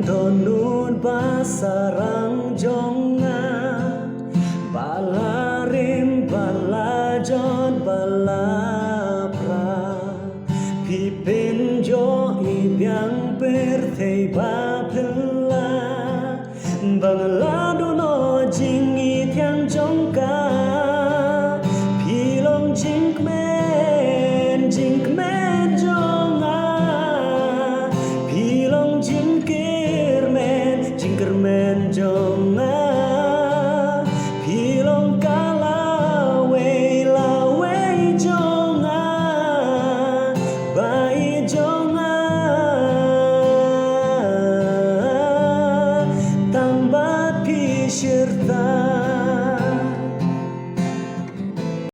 donut basarang jonga balarim balajon balapra pipin jo ibyang pertei bapela bangla dono jingi tiang jongka pilong jinkmen jonga pilong jingkermen jonga pilong lawe jonga bai jonga tambat pisir